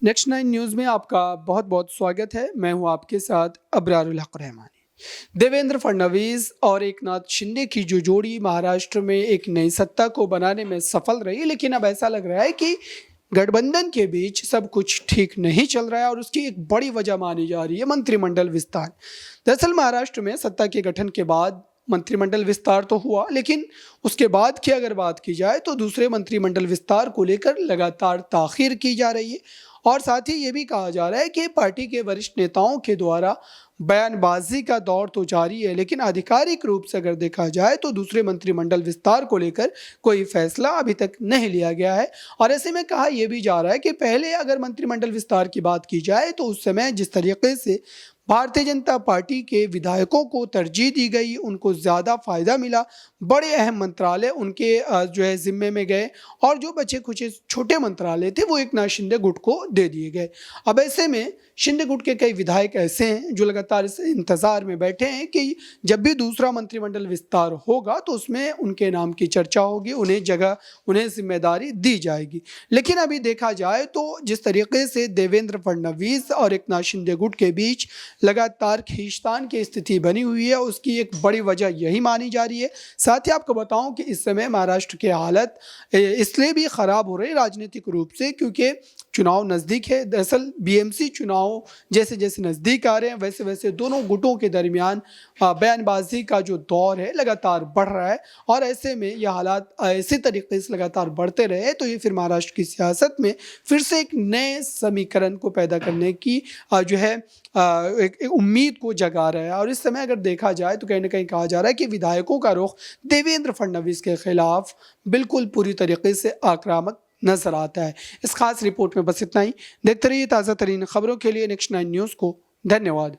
Next 9 news में आपका बहुत बहुत स्वागत है। मैं हूं आपके साथ अबरारुल हक रहमानी। देवेंद्र फडणवीस और एकनाथ शिंदे की जो जोड़ी महाराष्ट्र में एक नई सत्ता को बनाने में सफल रही, लेकिन अब ऐसा लग रहा है कि गठबंधन के बीच सब कुछ ठीक नहीं चल रहा है और उसकी एक बड़ी वजह मानी जा रही है मंत्रिमंडल विस्तार। दरअसल महाराष्ट्र में सत्ता के गठन के बाद मंत्रिमंडल विस्तार तो हुआ, लेकिन उसके बाद की अगर बात की जाए तो दूसरे मंत्रिमंडल विस्तार को लेकर लगातार ताखीर की जा रही है। और साथ ही ये भी कहा जा रहा है कि पार्टी के वरिष्ठ नेताओं के द्वारा बयानबाजी का दौर तो जारी है, लेकिन आधिकारिक रूप से अगर देखा जाए तो दूसरे मंत्रिमंडल विस्तार को लेकर कोई फैसला अभी तक नहीं लिया गया है। और ऐसे में कहा यह भी जा रहा है कि पहले अगर मंत्रिमंडल विस्तार की बात की जाए तो उस समय जिस तरीके से भारतीय जनता पार्टी के विधायकों को तरजीह दी गई, उनको ज़्यादा फायदा मिला, बड़े अहम मंत्रालय उनके जो है जिम्मे में गए और जो बचे कुछ छोटे मंत्रालय थे वो एकनाथ शिंदे गुट को दे दिए गए। अब ऐसे में शिंदे गुट के कई विधायक ऐसे हैं जो लगातार इस इंतजार में बैठे हैं कि जब भी दूसरा मंत्रिमंडल विस्तार होगा तो उसमें उनके नाम की चर्चा होगी, उन्हें जगह, उन्हें जिम्मेदारी दी जाएगी। लेकिन अभी देखा जाए तो जिस तरीके से देवेंद्र फडणवीस और एकनाथ शिंदे गुट के बीच लगातार खींचतान की स्थिति बनी हुई है, उसकी एक बड़ी वजह यही मानी जा रही है। साथ ही आपको बताऊं कि इस समय महाराष्ट्र की हालत इसलिए भी खराब हो रही है राजनीतिक रूप से क्योंकि चुनाव नज़दीक है। दरअसल बीएमसी चुनाव जैसे जैसे नज़दीक आ रहे हैं वैसे वैसे दोनों गुटों के दरमियान बयानबाजी का जो दौर है लगातार बढ़ रहा है। और ऐसे में ये हालात ऐसे तरीके से लगातार बढ़ते रहे तो ये फिर महाराष्ट्र की सियासत में फिर से एक नए समीकरण को पैदा करने की जो है एक उम्मीद को जगा रहा है। और इस समय अगर देखा जाए तो कहीं ना कहीं कहा जा रहा है कि विधायकों का रुख देवेंद्र फडणवीस के खिलाफ बिल्कुल पूरी तरीके से आक्रामक नजर आता है। इस खास रिपोर्ट में बस इतना ही। देखते रहिए ताज़ा तरीन खबरों के लिए नेक्स्ट 9 न्यूज़ को। धन्यवाद।